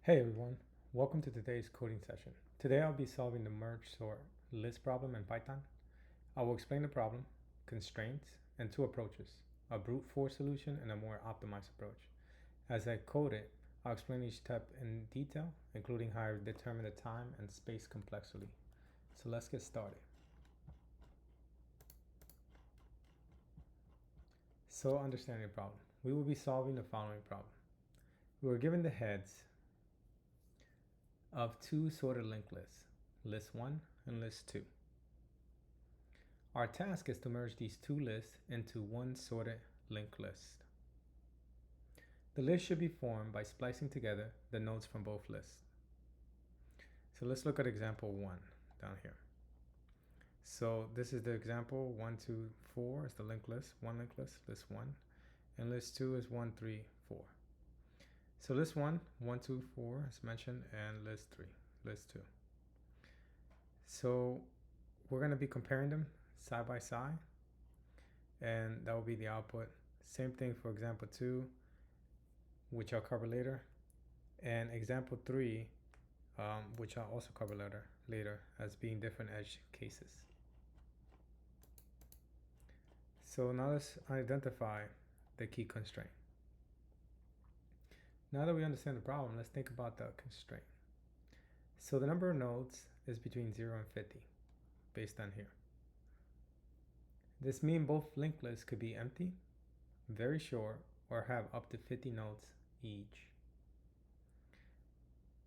Hey everyone, welcome to today's coding session. Today I'll be solving the merge sort list problem in Python. I will explain the problem, constraints, and two approaches, a brute force solution and a more optimized approach. As I code it, I'll explain each step in detail, including how I determine the time and space complexity. So let's get started. So understanding the problem, we will be solving the following problem. We were given the heads of two sorted linked lists, list 1 and list 2. Our task is to merge these two lists into one sorted linked list. The list should be formed by splicing together the nodes from both lists. So let's look at example 1 down here. So this is the example 1, 2, 4 is the linked list, one linked list, list 1, and list 2 is 1, 3, 4. So list 1, 1, 2, 4 is mentioned, and list 3, list 2. So we're going to be comparing them side by side, and that will be the output. Same thing for example 2, which I'll cover later, and example 3, which I'll also cover later as being different edge cases. So now let's identify the key constraint. Now that we understand the problem, let's think about the constraint. So the number of nodes is between 0 and 50, based on here. This means both linked lists could be empty, very short, or have up to 50 nodes each.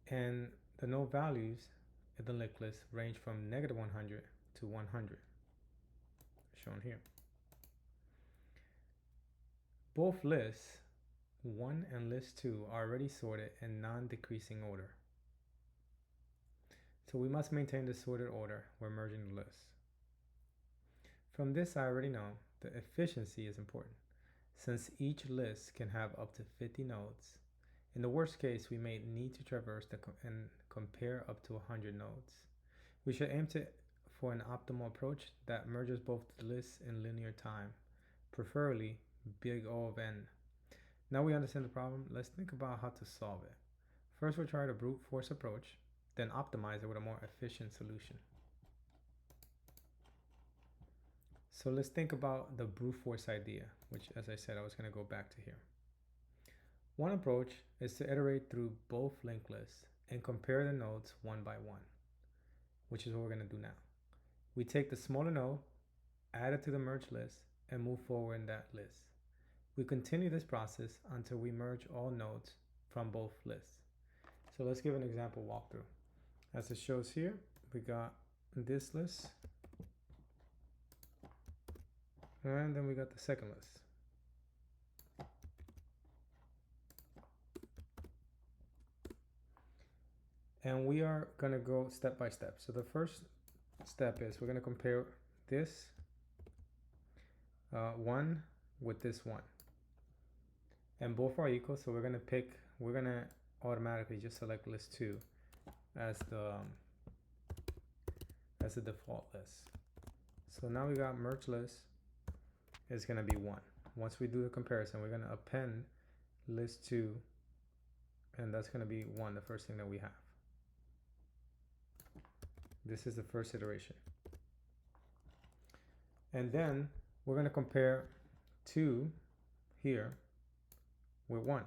And the node values in the linked list range from -100 to 100, shown here. Both lists 1 and list 2 are already sorted in non-decreasing order. So we must maintain the sorted order when merging the lists. From this, I already know that efficiency is important, since each list can have up to 50 nodes. In the worst case, we may need to traverse and compare up to 100 nodes. We should aim for an optimal approach that merges both the lists in linear time, preferably big O of n. Now we understand the problem, let's think about how to solve it. First, we'll try the brute force approach, then optimize it with a more efficient solution. So let's think about the brute force idea, which, as I said, I was going to go back to here. One approach is to iterate through both linked lists and compare the nodes one by one, which is what we're going to do now. We take the smaller node, add it to the merged list, and move forward in that list. We continue this process until we merge all nodes from both lists. So let's give an example walkthrough. As it shows here, we got this list, and then we got the second list. And we are going to go step by step. So the first step is we're going to compare this one with this one. And both are equal, so we're going to automatically just select list 2 as the default list. So now we got merge list is going to be 1. Once we do the comparison, we're going to append list 2, and that's going to be 1, the first thing that we have. This is the first iteration. And then we're going to compare 2 here with 1.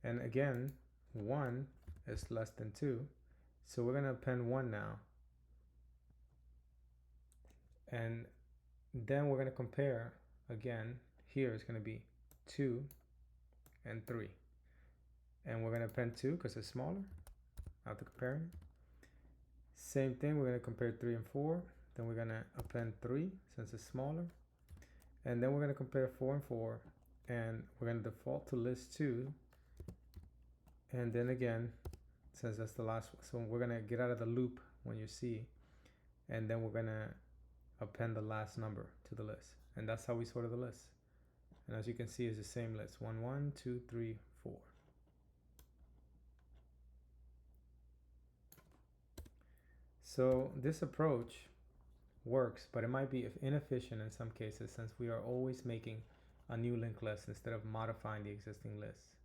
And again, 1 is less than 2. So we're going to append 1 now. And then we're going to compare again. Here is going to be 2 and 3. And we're going to append 2 because it's smaller after comparing it. Same thing, we're going to compare 3 and 4. Then we're going to append 3 since it's smaller. And then we're going to compare 4 and 4. And we're going to default to list 2. And then again, since that's the last one, so we're going to get out of the loop when you see. And then we're going to append the last number to the list. And that's how we sorted the list. And as you can see, it's the same list. 1, 1, 2, 3, 4. So this approach works, but it might be inefficient in some cases since we are always making a new linked list instead of modifying the existing list.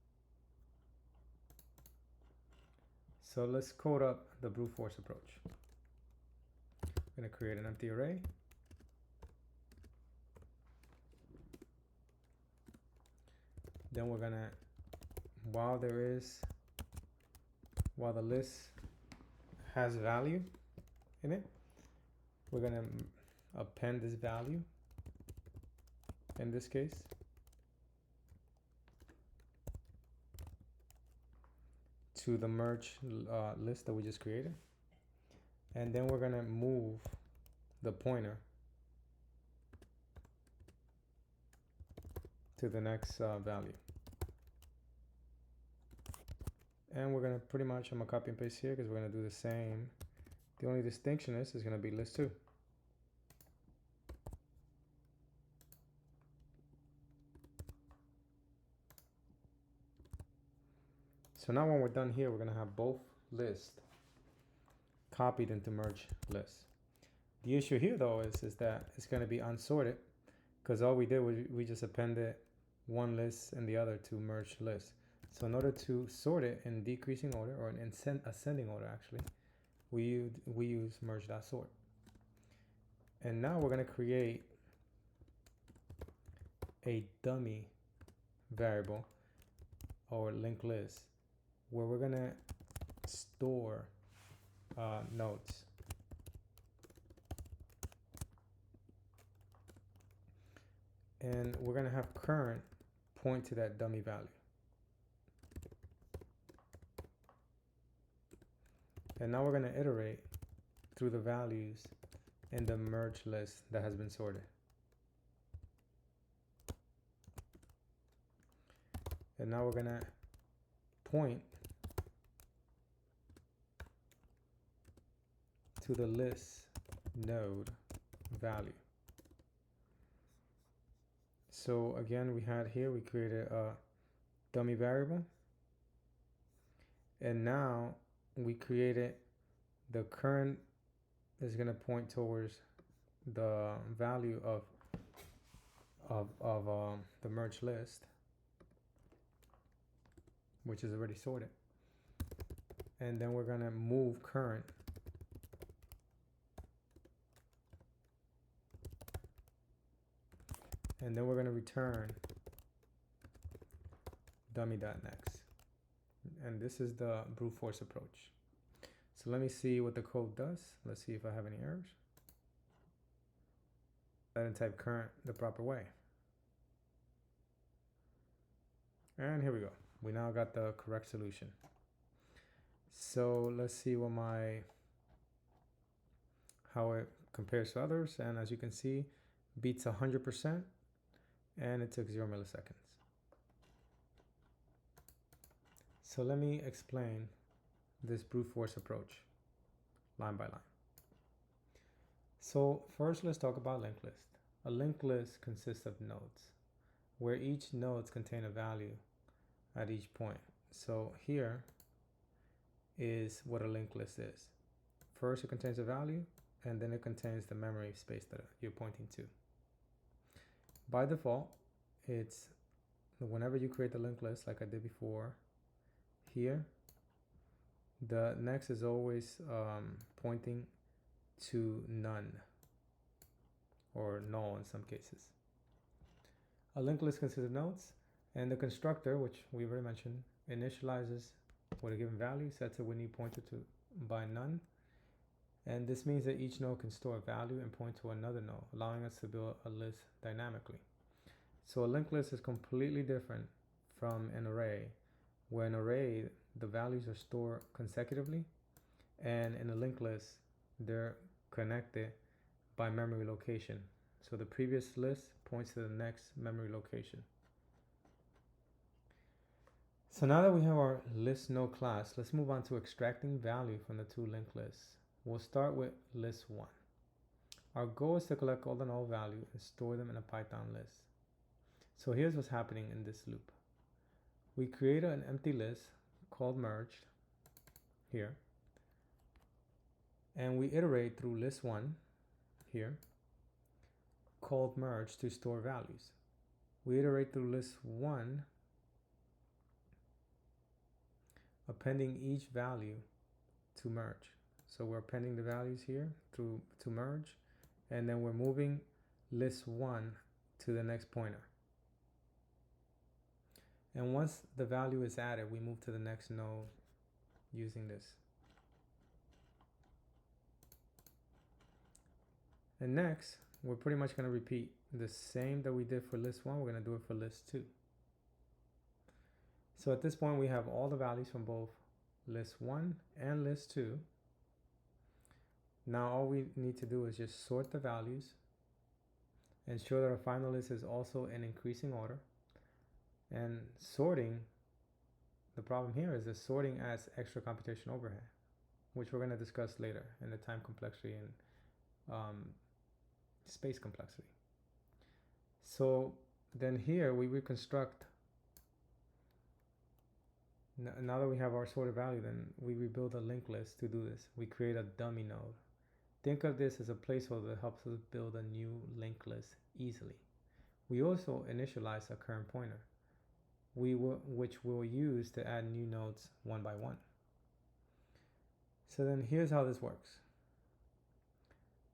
So let's code up the brute force approach. I'm going to create an empty array. Then we're going to, while the list has value in it, we're going to append this value, in this case, to the merge list that we just created. And then we're going to move the pointer to the next value. And we're going to pretty much, I'm going to copy and paste here because we're going to do the same. The only distinction is going to be list 2. So now when we're done here, we're going to have both lists copied into merge list. The issue here though is that it's going to be unsorted, because all we did was we just appended one list and the other to merge list. So in order to sort it in decreasing order, or in ascending order actually, we use merge.sort. And now we're going to create a dummy variable or linked list where we're going to store nodes. And we're going to have current point to that dummy value. And now we're going to iterate through the values in the merge list that has been sorted. And now we're going to point to the list node value. So again, we created a dummy variable, and now we created the current is going to point towards the value of the merge list, which is already sorted. And then we're going to move current and then we're going to return dummy.next. And this is the brute force approach. So let me see what the code does. Let's see if I have any errors. I didn't type current the proper way. And here we go. We now got the correct solution. So let's see what how it compares to others. And as you can see, beats 100%, and it took 0 milliseconds. So let me explain this brute force approach line by line. So first, let's talk about linked list. A linked list consists of nodes, where each nodes contain a value at each point. So here is what a linked list is. First, it contains a value, and then it contains the memory space that you're pointing to. By default, it's whenever you create the linked list, like I did before, here, the next is always pointing to none, or null in some cases. A linked list consists of nodes, and the constructor, which we already mentioned, initializes with a given value, sets it when you point it to by none. And this means that each node can store a value and point to another node, allowing us to build a list dynamically. So a linked list is completely different from an array, where an array, the values are stored consecutively, and in a linked list, they're connected by memory location. So the previous list points to the next memory location. So now that we have our list node class, let's move on to extracting value from the two linked lists. We'll start with list 1. Our goal is to collect all the null value and store them in a Python list. So here's what's happening in this loop. We create an empty list called merged here, and we iterate through list 1 here called merge to store values. We iterate through list 1, appending each value to merge. So we're appending the values here through to merge, and then we're moving list 1 to the next pointer. And once the value is added, we move to the next node using this. And next, we're pretty much going to repeat the same that we did for list 1, we're going to do it for list 2. So at this point, we have all the values from both list 1 and list 2. Now all we need to do is just sort the values, ensure that our final list is also in increasing order. And sorting, the problem here is that sorting adds extra computation overhead, which we're going to discuss later in the time complexity and space complexity. So then here we reconstruct. Now that we have our sorted value, then we rebuild a linked list to do this. We create a dummy node. Think of this as a placeholder that helps us build a new linked list easily. We also initialize a current pointer, which we'll use to add new nodes one by one. So then here's how this works.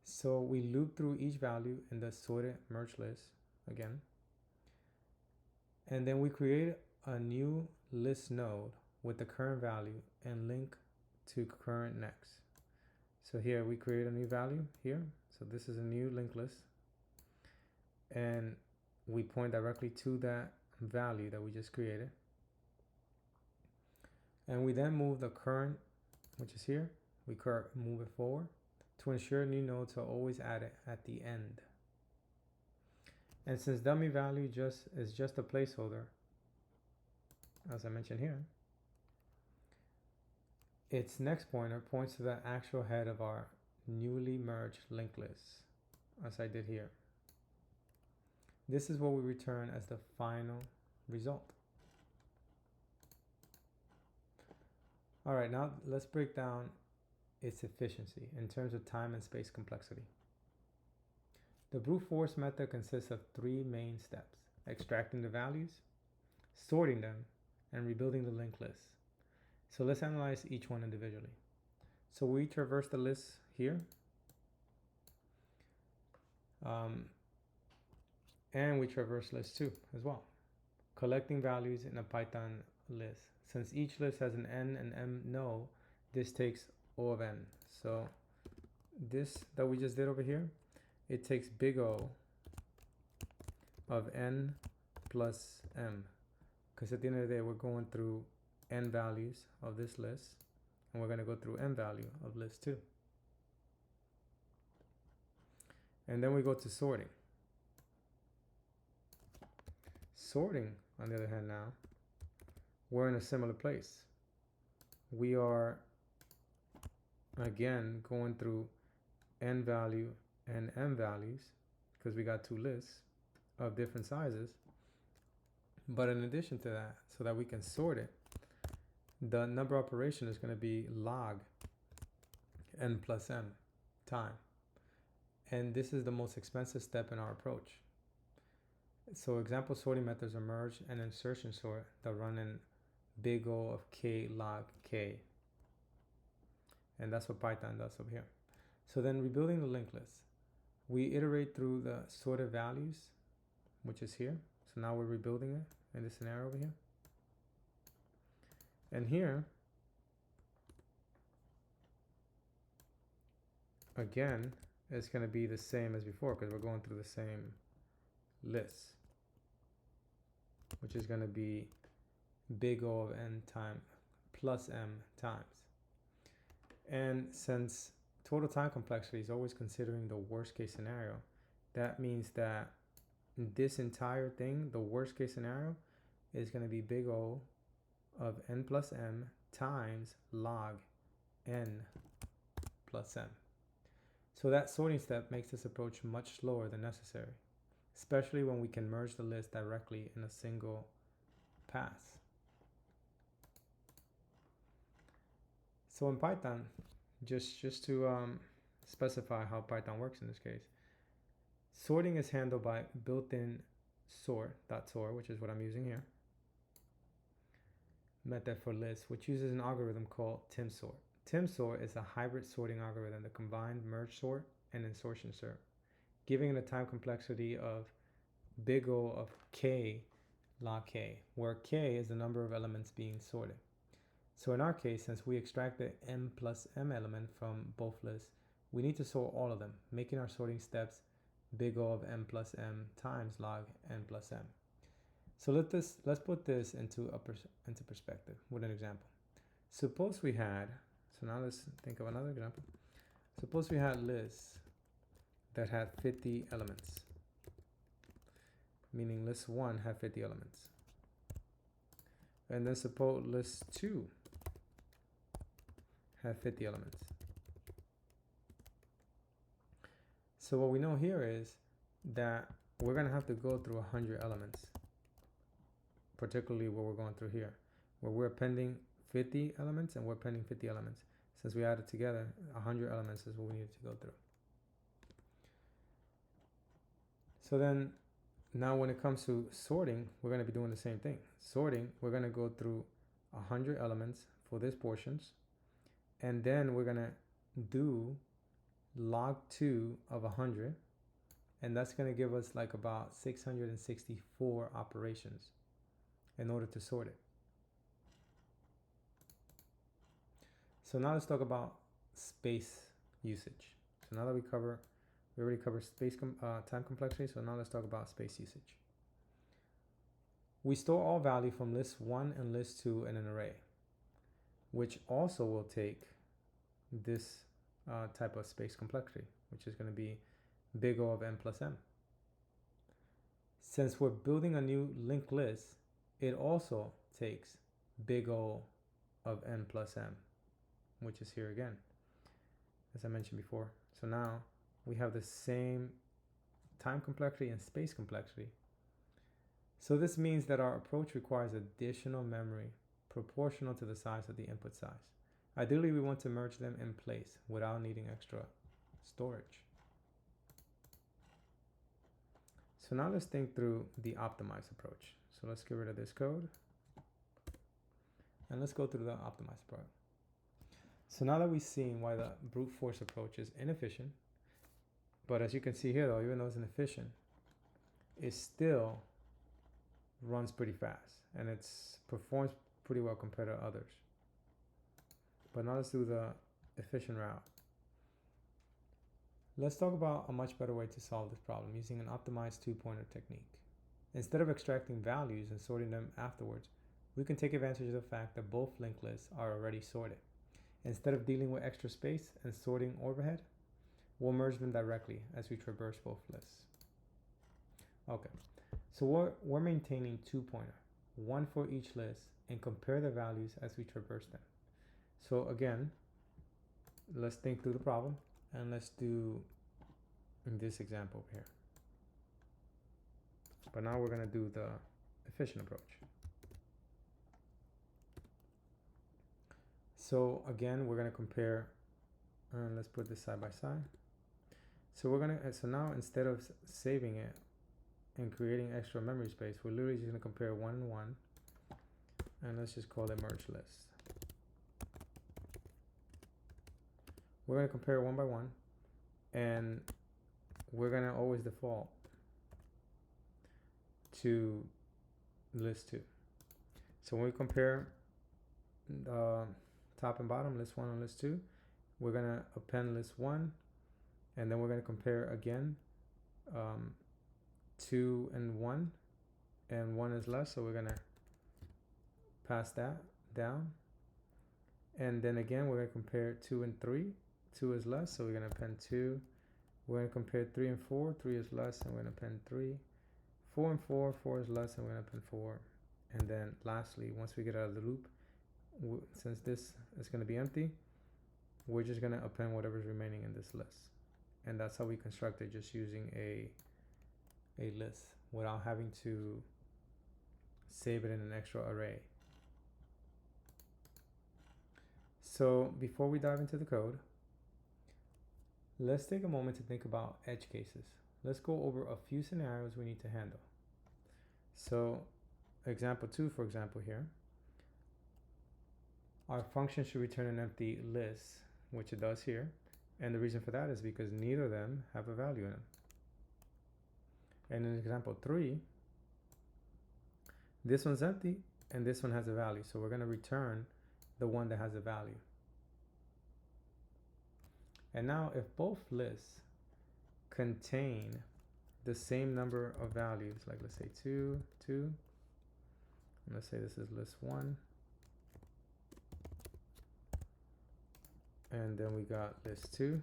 So we loop through each value in the sorted merge list again. And then we create a new list node with the current value and link to current next. So here we create a new value here. So this is a new linked list. And we point directly to that value that we just created. And we then move the current, which is here, we move it forward to ensure new nodes are always added at the end. And since dummy value is just a placeholder, as I mentioned here, its next pointer points to the actual head of our newly merged linked list, as I did here. This is what we return as the final result. All right, now let's break down its efficiency in terms of time and space complexity. The brute force method consists of 3 main steps: extracting the values, sorting them, and rebuilding the linked list. So let's analyze each one individually. So we traverse the list here. And we traverse list 2 as well, collecting values in a Python list. Since each list has an n and m node, this takes O of n. So this that we just did over here, it takes big O of n plus m, because at the end of the day, we're going through n values of this list, and we're going to go through n value of list 2. And then we go to sorting. Sorting, on the other hand, now, we're in a similar place. We are, again, going through n value and m values, because we got 2 lists of different sizes. But in addition to that, so that we can sort it, the number operation is going to be log n plus m time. And this is the most expensive step in our approach. So example sorting methods are merge and insertion sort that run in big O of k log k. And that's what Python does over here. So then rebuilding the linked list, we iterate through the sorted values, which is here. So now we're rebuilding it in this scenario over here. And here, again, it's going to be the same as before, because we're going through the same list, which is going to be big O of n time plus m times. And since total time complexity is always considering the worst case scenario, that means that this entire thing, the worst case scenario, is going to be big O of n plus m times log n plus m. So that sorting step makes this approach much slower than necessary, especially when we can merge the list directly in a single pass. So in Python, just to specify how Python works in this case, sorting is handled by built-in sort.sort, which is what I'm using here, method for list, which uses an algorithm called timsort TimSort is a hybrid sorting algorithm that combines merge sort and insertion sort, giving it a time complexity of big O of k log k, where k is the number of elements being sorted. So in our case, since we extract the m plus m element from both lists, we need to sort all of them, making our sorting steps big O of m plus m times log n plus m. So let's put this into perspective with an example. Suppose we had, so now let's think of another example. Suppose we had lists that had 50 elements, meaning list 1 had 50 elements. And then suppose list 2 had 50 elements. So what we know here is that we're going to have to go through 100 elements, particularly what we're going through here, where we're appending 50 elements and we're appending 50 elements. Since we added together, 100 elements is what we need to go through. So then, now when it comes to sorting, we're going to be doing the same thing. Sorting, we're going to go through 100 elements for these portions, and then we're going to do log 2 of 100, and that's going to give us like about 664 operations in order to sort it. So now let's talk about space usage. So now that we already covered space time complexity, so now let's talk about space usage. We store all value from list 1 and list 2 in an array, which also will take this type of space complexity, which is going to be big O of n plus m. Since we're building a new linked list, it also takes big O of n plus m, which is here again, as I mentioned before. So now we have the same time complexity and space complexity. So this means that our approach requires additional memory proportional to the size of the input size. Ideally, we want to merge them in place without needing extra storage. So now let's think through the optimized approach. So let's get rid of this code and let's go through the optimized part. So now that we've seen why the brute force approach is inefficient, but as you can see here though, even though it's inefficient, it still runs pretty fast and it performs pretty well compared to others. But now let's do the efficient route. Let's talk about a much better way to solve this problem using an optimized two-pointer technique. Instead of extracting values and sorting them afterwards, we can take advantage of the fact that both linked lists are already sorted. Instead of dealing with extra space and sorting overhead, we'll merge them directly as we traverse both lists. Okay, so we're maintaining two-pointer, one for each list, and compare the values as we traverse them. So again, let's think through the problem and let's do this example over here. But now we're going to do the efficient approach. So again, we're going to compare, and let's put this side by side. So so now instead of saving it and creating extra memory space, we're literally just going to compare 1 and 1, and let's just call it merge list. We're going to compare 1 by 1, and we're going to always default to list 2. So when we compare top and bottom, list 1 and list 2, we're going to append list 1, and then we're going to compare again 2 and 1, and 1 is less, so we're going to pass that down. And then again, we're going to compare 2 and 3. 2 is less, so we're going to append 2. We're going to compare 3 and 4. 3 is less, and we're going to append 3. 4 and 4. 4 is less, and we're going to append 4. And then lastly, once we get out of the loop, since this is going to be empty, we're just going to append whatever's remaining in this list. And that's how we construct it, just using a list without having to save it in an extra array. So before we dive into the code, let's take a moment to think about edge cases. Let's go over a few scenarios we need to handle. So example 2, for example, here. our function should return an empty list, which it does here. And the reason for that is because neither of them have a value in them. And in example 3, this one's empty and this one has a value. So we're going to return the one that has a value. And now if both lists contain the same number of values, like let's say 2, 2, and let's say this is list 1, and then we got list 2,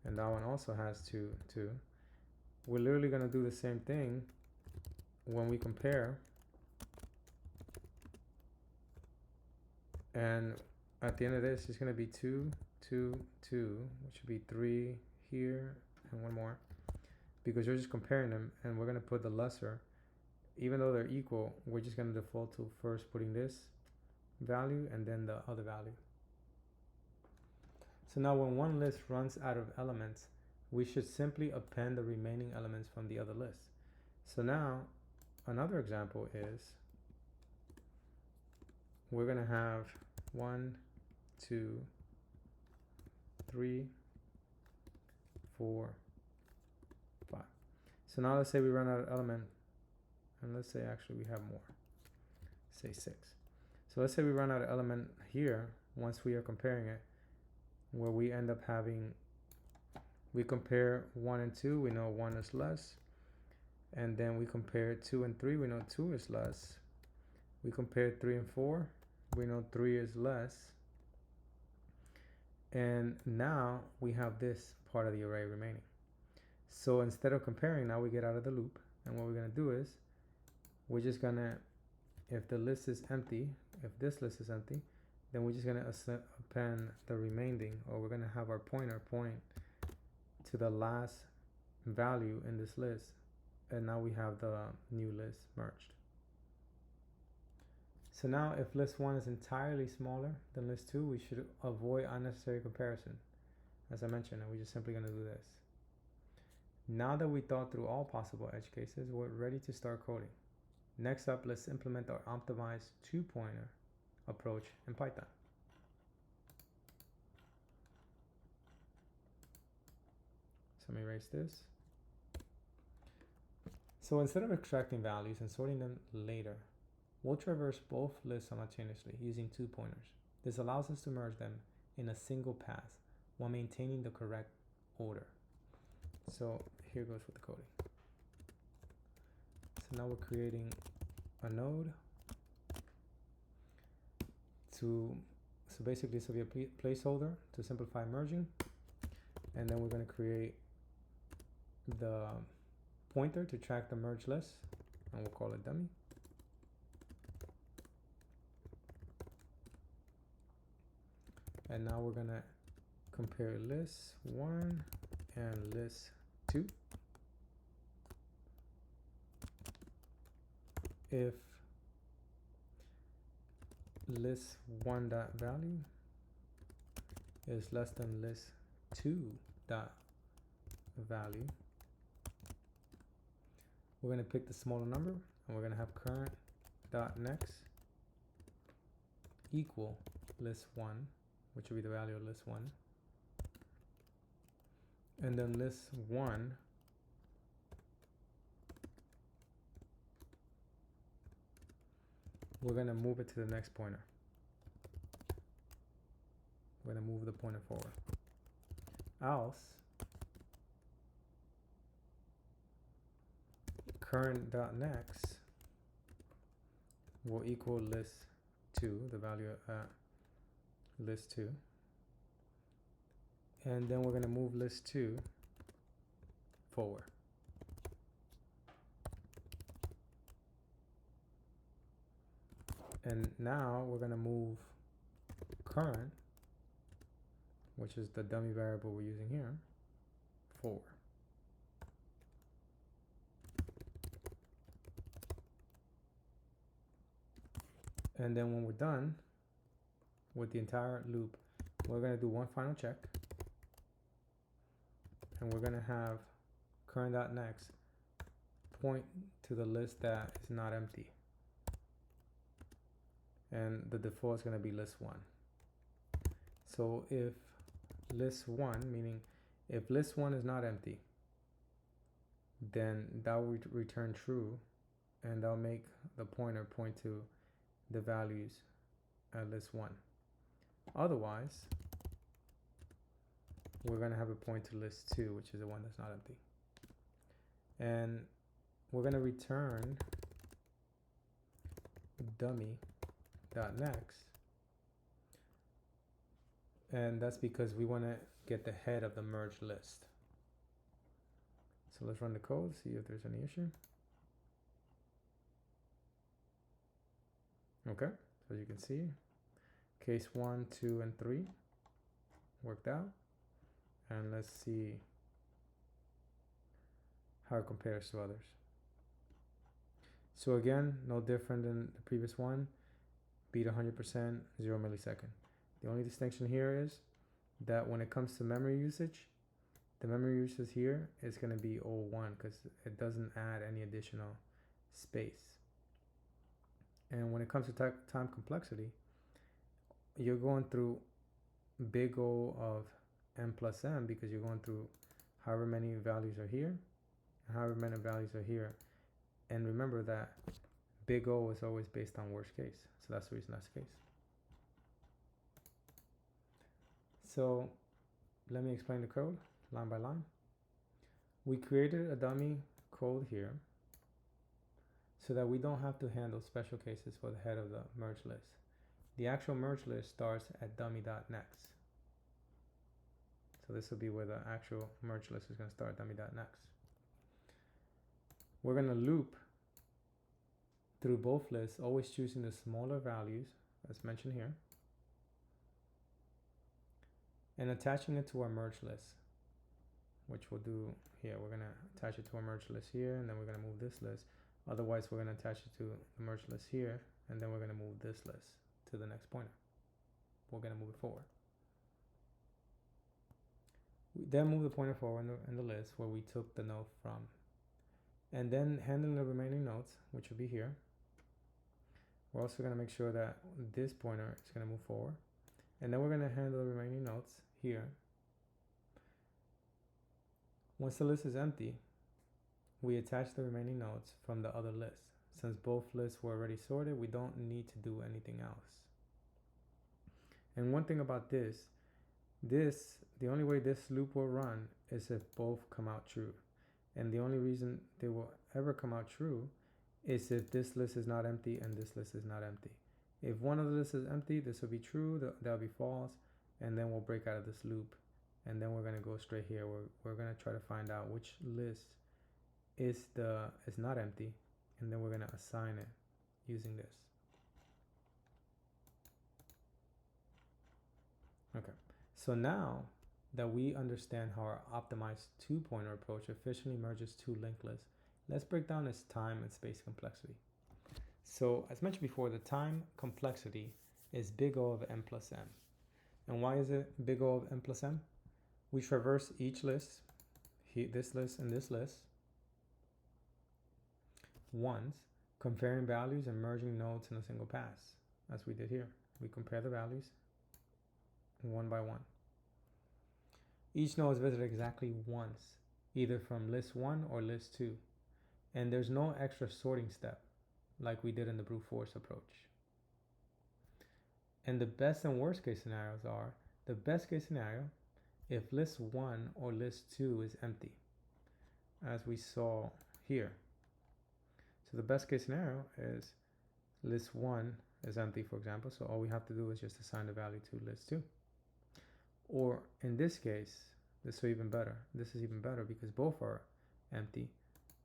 and that one also has 2, 2. We're literally going to do the same thing when we compare, and at the end of this, it's going to be 2, 2, 2, which should be 3 here and one more, because you're just comparing them, and we're going to put the lesser. Even though they're equal, we're just going to default to first putting this value and then the other value. So now when one list runs out of elements, we should simply append the remaining elements from the other list. So now another example is we're going to have 1, 2, 3, 4, 5. So now let's say we run out of element, and let's say actually we have more, say 6. So let's say we run out of element here once we are comparing it, where we end up having, we compare 1 and 2, we know 1 is less, and then we compare 2 and 3, we know 2 is less. We compare 3 and 4, we know 3 is less. And now we have this part of the array remaining. So instead of comparing, now we get out of the loop, and what we're going to do is we're just going to, if the list is empty, if this list is empty, then we're just going to append the remaining, or we're going to have our pointer point to the last value in this list, and now we have the new list merged. So now if list 1 is entirely smaller than list 2, we should avoid unnecessary comparison, as I mentioned, and we're just simply going to do this. Now that we thought through all possible edge cases, we're ready to start coding. Next up, let's implement our optimized two-pointer approach in Python. So let me erase this. So instead of extracting values and sorting them later, we'll traverse both lists simultaneously using two pointers. This allows us to merge them in a single pass while maintaining the correct order. So here goes with the coding. So now we're creating a node so basically this will be a placeholder to simplify merging, and then we're going to create the pointer to track the merge list, and we'll call it dummy. And now we're going to compare list 1 and list 2. If list 1 dot value is less than list 2 dot value, we're going to pick the smaller number, and we're going to have current dot next equal list 1, which will be the value of list 1, and then list 1 we're going to move it to the next pointer. We're going to move the pointer forward. Else, current dot next will equal list 2, the value at list 2, and then we're going to move list 2 forward. And now we're going to move current, which is the dummy variable we're using here, forward. And then when we're done with the entire loop, we're going to do one final check, and we're going to have current.next point to the list that is not empty. and the default is going to be list1. So if list1, meaning if list1 is not empty, then that will return true, and that'll make the pointer point to the values at list1. Otherwise, we're going to have a point to list2, which is the one that's not empty. And we're going to return dummy.next, and that's because we want to get the head of the merged list. So let's run the code, see if there's any issue. Okay, so you can see case 1, 2, and 3 worked out. And let's see how it compares to others. So again, no different than the previous one. Beat 100%, 0 millisecond. The only distinction here is that when it comes to memory usage, the memory usage here is going to be 01 because it doesn't add any additional space. And when it comes to time complexity, you're going through big O of n plus m because you're going through however many values are here and however many values are here. And remember that big O is always based on worst case. So that's the reason that's the case. So let me explain the code line by line. We created a dummy code here so that we don't have to handle special cases for the head of the merge list. The actual merge list starts at dummy.next. So this will be where the actual merge list is going to start, dummy.next. We're going to loop through both lists, always choosing the smaller values as mentioned here, and attaching it to our merge list, which we'll do here. We're going to attach it to our merge list here, and then we're going to move this list. Otherwise, we're going to attach it to the merge list here, and then we're going to move this list to the next pointer. We're going to move it forward. We then move the pointer forward in the list where we took the node from. And then handling the remaining nodes, which will be here. We're also going to make sure that this pointer is going to move forward. And then we're going to handle the remaining nodes here. Once the list is empty, we attach the remaining nodes from the other list. Since both lists were already sorted, we don't need to do anything else. And one thing about this, the only way this loop will run is if both come out true. And the only reason they will ever come out true is if this list is not empty and this list is not empty. If one of the lists is empty, this will be true, that'll be false, and then we'll break out of this loop. And then we're going to go straight here. We're going to try to find out which list is not empty, and then we're going to assign it using this. Okay, so now that we understand how our optimized two-pointer approach efficiently merges two linked lists, let's break down its time and space complexity. So as mentioned before, the time complexity is big O of n plus m. And why is it big O of n plus m? We traverse each list, this list and this list, once, comparing values and merging nodes in a single pass, as we did here. We compare the values one by one. Each node is visited exactly once, either from list 1 or list 2. And there's no extra sorting step like we did in the brute force approach. And the best and worst case scenarios are, the best case scenario, if list 1 or list 2 is empty, as we saw here. So the best case scenario is list 1 is empty, for example, so all we have to do is just assign the value to list 2. Or in this case, this is even better. This is even better because both are empty.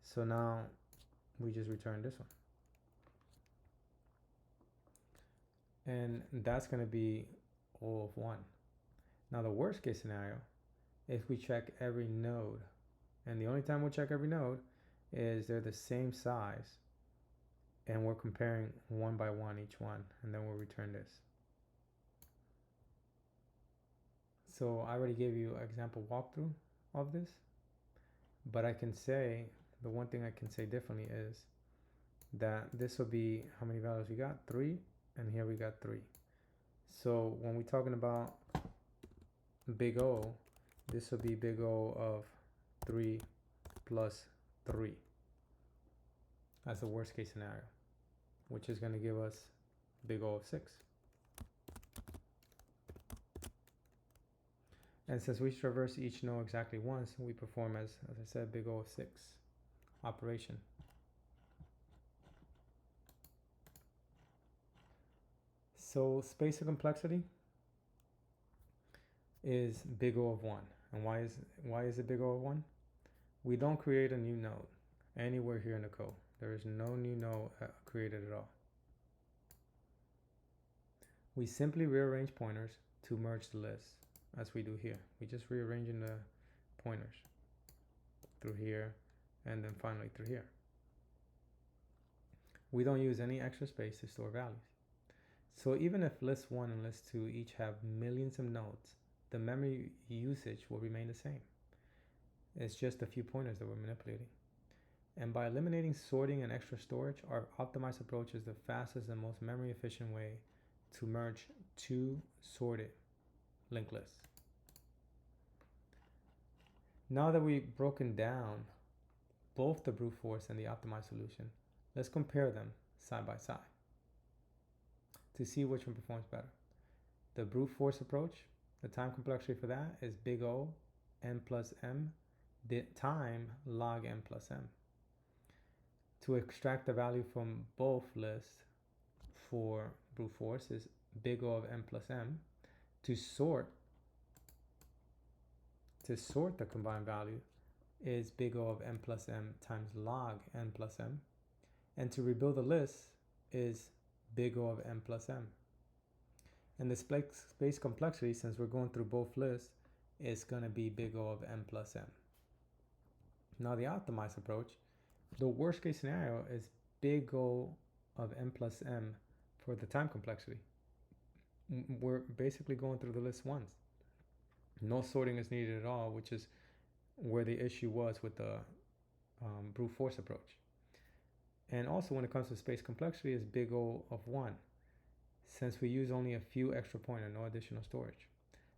So now we just return this one. And that's going to be O of 1. Now the worst case scenario, if we check every node, and the only time we'll check every node is they're the same size, and we're comparing one by one each one, and then we'll return this. So I already gave you an example walkthrough of this, but I can say, the one thing I can say differently is that this will be, how many values we got? 3. and here we got 3. So when we're talking about big O, this will be big O of 3 plus 3 as the worst case scenario, which is going to give us big O of 6. And since we traverse each node exactly once, we perform as I said, big O of 6 operation. So space of complexity is big O of 1. And why is it big O of 1? We don't create a new node anywhere here in the code. There is no new node created at all. We simply rearrange pointers to merge the list, as we do here. We just rearranging the pointers through here and then finally through here. We don't use any extra space to store values. So even if list 1 and list 2 each have millions of nodes, the memory usage will remain the same. It's just a few pointers that we're manipulating. And by eliminating sorting and extra storage, our optimized approach is the fastest and most memory efficient way to merge 2 sorted linked lists. Now that we've broken down both the brute force and the optimized solution, let's compare them side by side to see which one performs better. The brute force approach, the time complexity for that is big O n plus m, the time log n plus m. To extract the value from both lists for brute force is big O of n plus m. To sort the combined value is big O of n plus m times log n plus m. And to rebuild the list is big O of n plus m. And the space complexity, since we're going through both lists, is going to be big O of n plus m. Now the optimized approach, the worst case scenario is big O of n plus m for the time complexity. We're basically going through the list once. No sorting is needed at all, which is where the issue was with the brute force approach. And also when it comes to space complexity is big O of 1, since we use only a few extra pointers, no additional storage.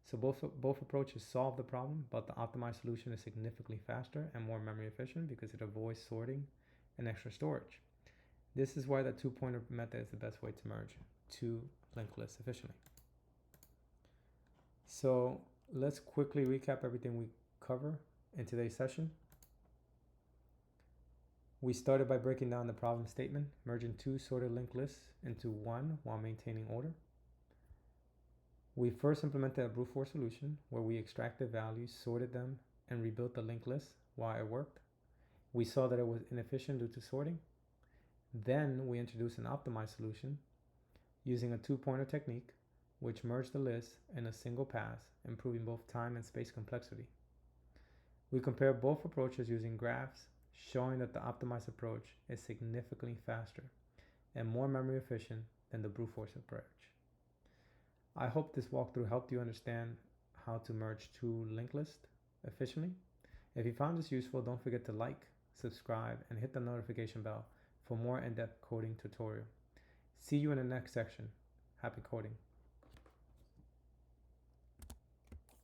So both approaches solve the problem, but the optimized solution is significantly faster and more memory efficient because it avoids sorting and extra storage. This is why the 2-pointer method is the best way to merge 2 linked lists efficiently. So let's quickly recap everything we cover in today's session. We started by breaking down the problem statement, merging 2 sorted linked lists into 1 while maintaining order. We first implemented a brute force solution where we extracted values, sorted them, and rebuilt the linked list while it worked. We saw that it was inefficient due to sorting. Then we introduced an optimized solution using a 2-pointer technique, which merged the list in a single pass, improving both time and space complexity. We compared both approaches using graphs, showing that the optimized approach is significantly faster and more memory efficient than the brute force approach. I hope this walkthrough helped you understand how to merge 2 linked lists efficiently. If you found this useful, don't forget to like, subscribe, and hit the notification bell for more in-depth coding tutorial. See you in the next section. Happy coding.